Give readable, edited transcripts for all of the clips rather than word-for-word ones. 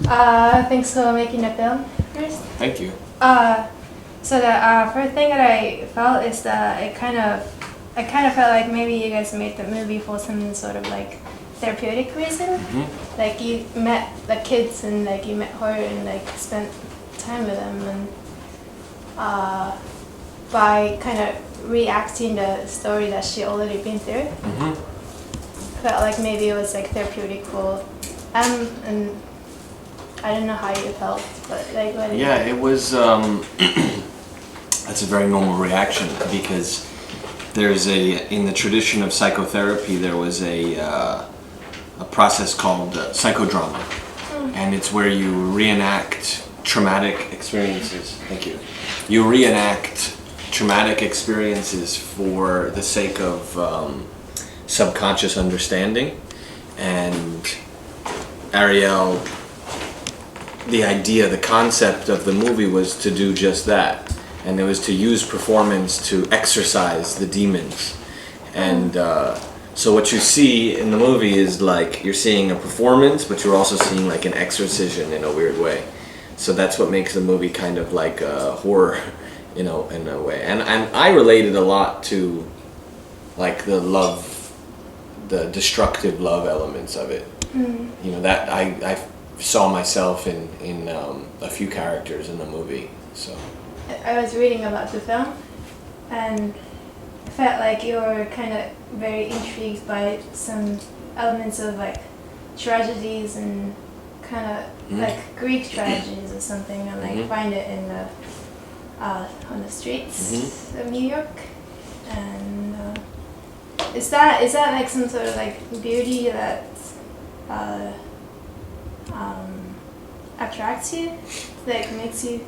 Thanks for making the film first. Thank you. So the first thing that I felt is that I kind of felt like maybe you guys made the movie for some sort of like therapeutic reason. Mm-hmm. Like you met the kids and like you met her and like spent time with them and by kind of reacting the story that she already been through. Mm-hmm. Felt like maybe it was like therapeutic for and I don't know how you felt, but like what Yeah, it was. That's a very normal reaction because there's in the tradition of psychotherapy there was a process called psychodrama, and it's where you reenact traumatic experiences. Thank you. You reenact traumatic experiences for the sake of subconscious understanding, and Ariel. The idea, the concept of the movie was to do just that, and it was to use performance to exorcise the demons. And so what you see in the movie is like you're seeing a performance, but you're also seeing like an exorcism in a weird way. So that's what makes the movie kind of like a horror, in a way. And I related a lot to like the love, the destructive love elements of it. That I saw myself in a few characters in the movie. So I was reading about the film and I felt like you were kind of very intrigued by some elements of like tragedies and kind of like Greek tragedies or something, and like find it in the on the streets of New York. And is that like some sort of like beauty that attracts you, like makes you?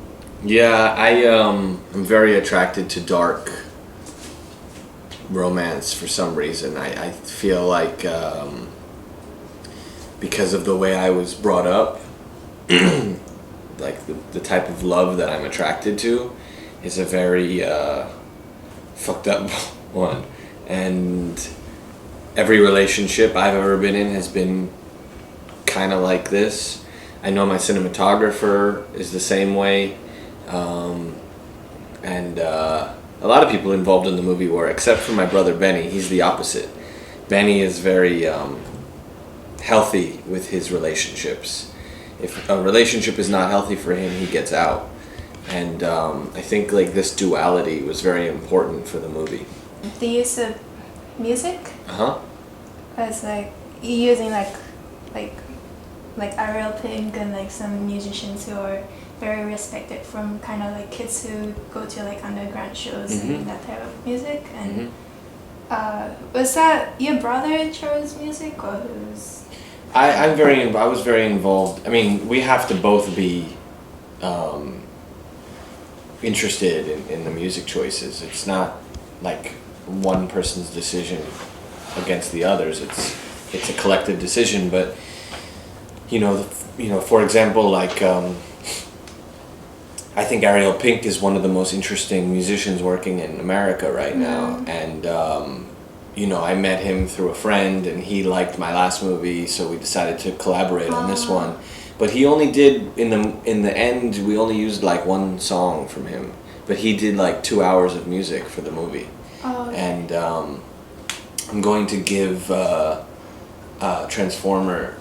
Yeah, I'm very attracted to dark romance for some reason. I feel like because of the way I was brought up, like the type of love that I'm attracted to is a very fucked up one, and every relationship I've ever been in has been kind of like this. I know my cinematographer is the same way, and a lot of people involved in the movie were, except for my brother Benny. He's the opposite. Benny is very healthy with his relationships. If a relationship is not healthy for him, he gets out. And I think like this duality was very important for the movie. The use of music? It's like you're using like Ariel Pink and like some musicians who are very respected from kind of like kids who go to like underground shows and that type of music. And was that your brother chose music or who's? I was very involved. I mean, we have to both be interested in the music choices. It's not like one person's decision against the others. It's a collective decision, but for example, like I think Ariel Pink is one of the most interesting musicians working in America right now, and I met him through a friend, and he liked my last movie, so we decided to collaborate on this one. But he only did in the end. We only used like one song from him, but he did like 2 hours of music for the movie. And I'm going to give Transformer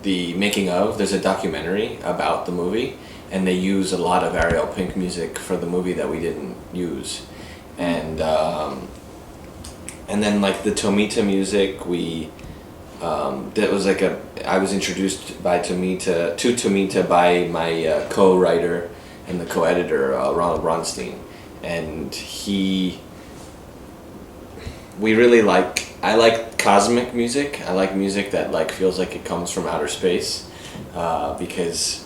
the making of. There's a documentary about the movie, and they use a lot of Ariel Pink music for the movie that we didn't use. And then like the Tomita music, that was like I was introduced to Tomita by my co-writer and the co-editor Ronald Bronstein, and I like cosmic music. I like music that like feels like it comes from outer space, because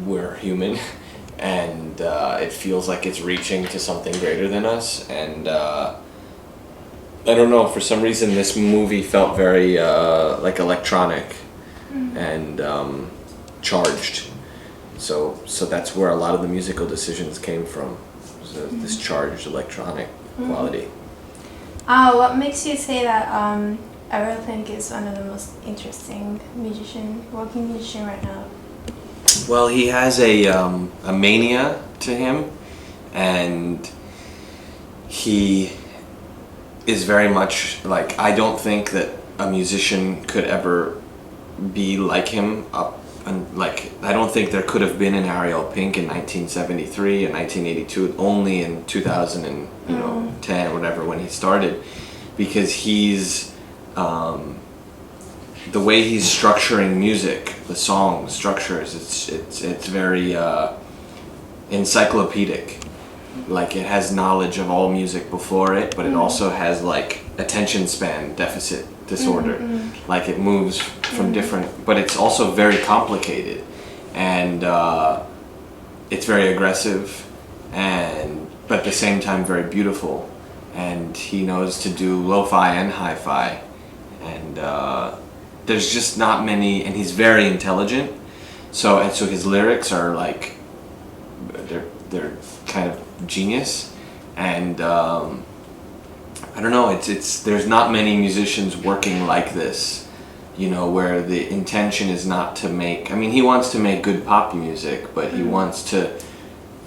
we're human, and it feels like it's reaching to something greater than us. And I don't know, for some reason this movie felt very like electronic and charged. So that's where a lot of the musical decisions came from. This charged electronic quality. What makes you say that Ariel Pink is one of the most interesting working musician right now. Well, he has a mania to him, and he is very much like, I don't think that a musician could ever be like him and like, I don't think there could have been an Ariel Pink in 1973 and 1982, only in 2010 or whatever when he started, because he's the way he's structuring music, the song structures, it's very encyclopedic. Like, it has knowledge of all music before it, but it also has like attention span deficit disorder. Like, it moves from different, but it's also very complicated, and it's very aggressive, but at the same time very beautiful. And he knows to do lo-fi and hi-fi, and there's just not many, and he's very intelligent. So his lyrics are like, they're kind of genius, and I don't know, it's there's not many musicians working like this, where the intention is not to make, I mean, he wants to make good pop music, but he wants to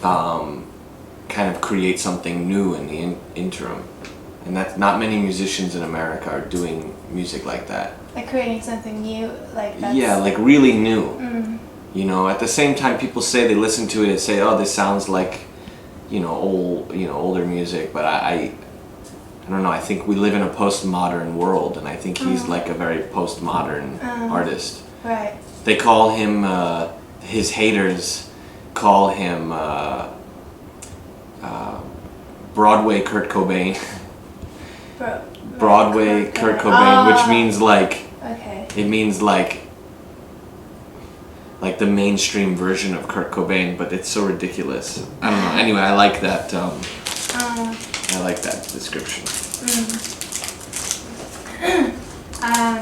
kind of create something new in the interim, and that's not many musicians in America are doing music like that. Like creating something new, like that's... Yeah, like really new. At the same time, people say they listen to it and say, oh, this sounds like older music, but I don't know, I think we live in a postmodern world, and I think he's like a very postmodern artist. Right. They call him, his haters call him Broadway Kurt Cobain. Broadway Kurt Cobain, which means like, it means like the mainstream version of Kurt Cobain, but it's so ridiculous. I don't know. Anyway, I like that. I like that description.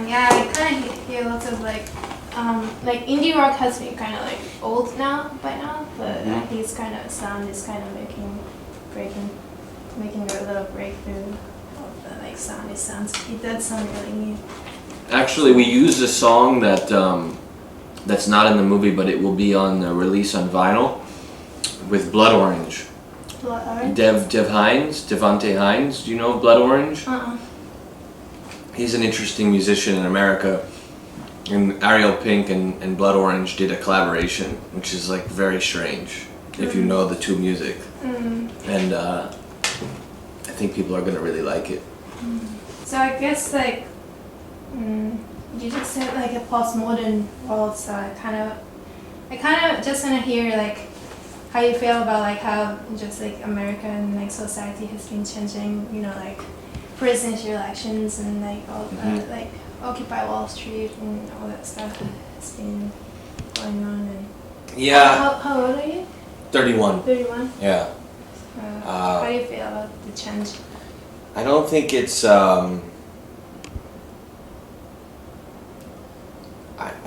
Yeah, I kind of hear lots of like indie rock has been kind of like old by now, but his kind of sound is kind of making a little breakthrough of the like sound. It does sound really new. Actually, we used a song that that's not in the movie, but it will be on the release on vinyl with Blood Orange. Blood Orange? Devante Hines. Do you know Blood Orange? He's an interesting musician in America, and Ariel Pink and Blood Orange did a collaboration, which is like very strange if you know the two music, and I think people are gonna really like it. So I guess like you just said like a postmodern world, so I kind of just want to hear like how you feel about like how just like American like society has been changing, like presidential elections and like all that, like Occupy Wall Street and all that stuff has been going on. And yeah. How old are you? 31. 31. Yeah. How do you feel about the change? I don't think it's.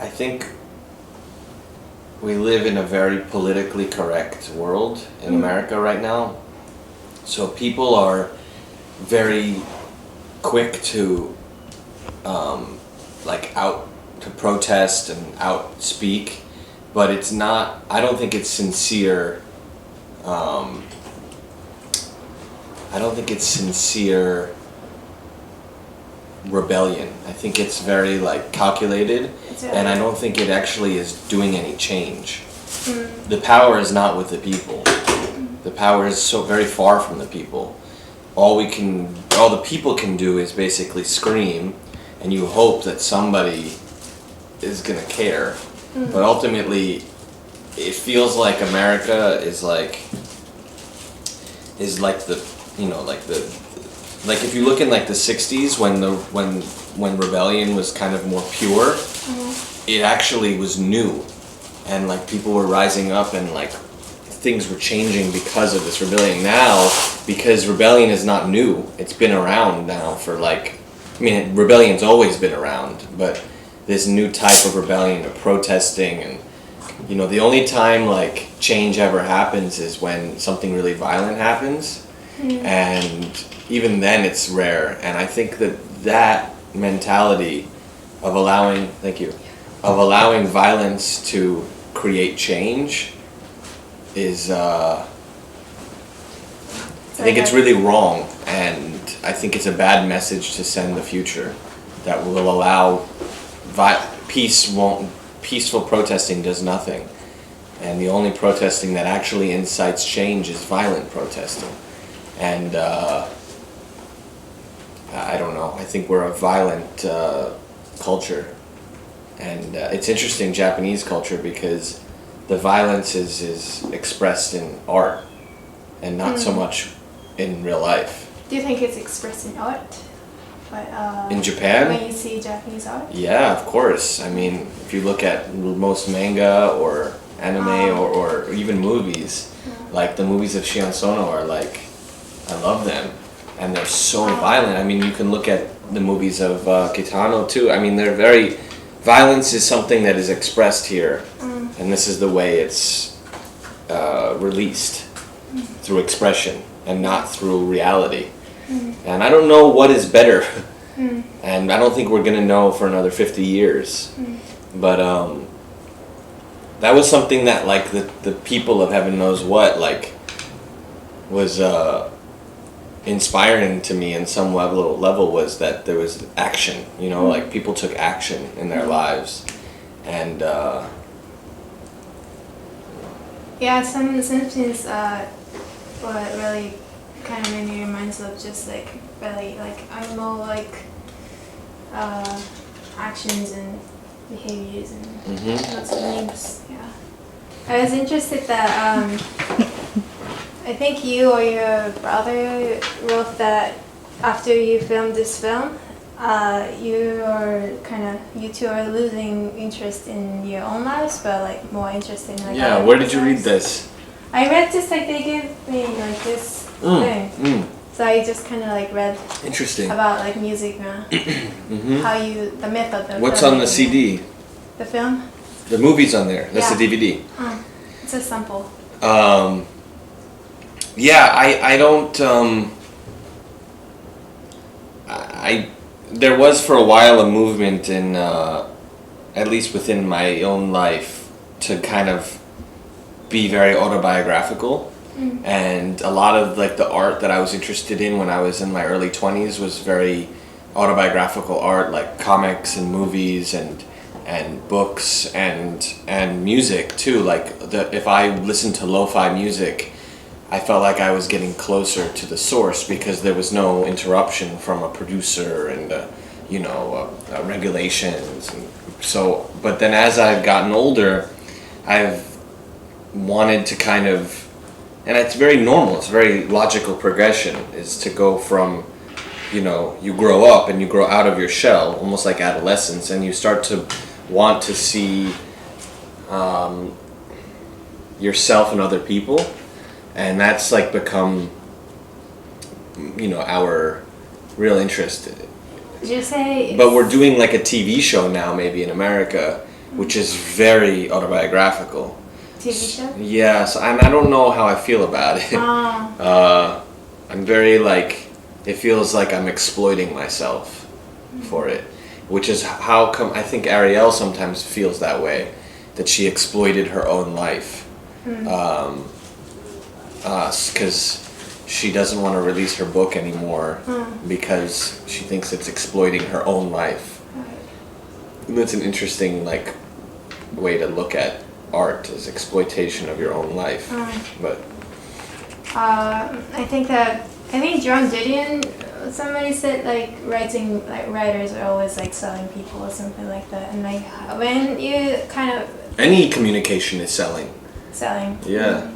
I think we live in a very politically correct world in America right now. So people are very quick to out to protest and out speak, but it's not, I don't think it's sincere. I don't think it's sincere rebellion. I think it's very calculated, and I don't think it actually is doing any change. The power is not with the people. The power is so very far from the people. All the people can do is basically scream, and you hope that somebody is gonna care. But ultimately, it feels like America is like if you look in the 60s when rebellion was kind of more pure, it actually was new, and people were rising up and things were changing because of this rebellion. Now, because rebellion is not new, it's been around now for rebellion's always been around, but this new type of rebellion of protesting, and the only time change ever happens is when something really violent happens, and even then it's rare. And I think that mentality of allowing violence to create change is I think it's really wrong, and I think it's a bad message to send the future that will allow peaceful protesting does nothing, and the only protesting that actually incites change is violent protesting. And I don't know, I think we're a violent culture, and it's interesting, Japanese culture, because the violence is expressed in art and not so much in real life. Do you think it's expressed in art? In Japan? When you see Japanese art? Yeah, of course. I mean, if you look at most manga or anime or even movies, like the movies of Shion Sono are like, I love them. And they're so violent. I mean, you can look at the movies of Kitano too. I mean, they're very... Violence is something that is expressed here. And this is the way it's released, through expression and not through reality. And I don't know what is better. And I don't think we're going to know for another 50 years. But that was something that, like, the people of heaven knows what, like, was inspiring to me in some level was that there was action, you know, like people took action in their lives. And yeah, some things what really kind of made me remind of just like really like animal like actions and behaviors and lots of things. Yeah, I was interested that I think you or your brother wrote that after you filmed this film, you two are losing interest in your own lives, but like more interest in like. Yeah, where did you read this? I read just like they gave me like this thing, so I just kind of like read. Interesting. About like music, how the method. Of What's on the CD? The film. The movie's on there. That's the DVD. It's a sample. Yeah, I don't, there was for a while a movement in, at least within my own life, to kind of be very autobiographical. And a lot of like the art that I was interested in when I was in my early 20s was very autobiographical art, like comics and movies and books and music too. Like if I listened to lo-fi music, I felt like I was getting closer to the source because there was no interruption from a producer and regulations. And so, but then as I've gotten older, I've wanted to kind of, and it's very normal, it's very logical progression, is to go from, you grow up and you grow out of your shell, almost like adolescence, and you start to want to see yourself and other people. And that's like become, our real interest. Did you say? But we're doing like a TV show now, maybe in America, which is very autobiographical. TV show? Yeah, so I don't know how I feel about it. I'm very like, it feels like I'm exploiting myself for it, which is how come I think Ariel sometimes feels that way, that she exploited her own life. Because she doesn't want to release her book anymore because she thinks it's exploiting her own life. And that's an interesting like way to look at art, as exploitation of your own life. But I think John Didion, somebody said like writers are always like selling people or something like that, and like when you kind of any communication is selling. Selling. Yeah.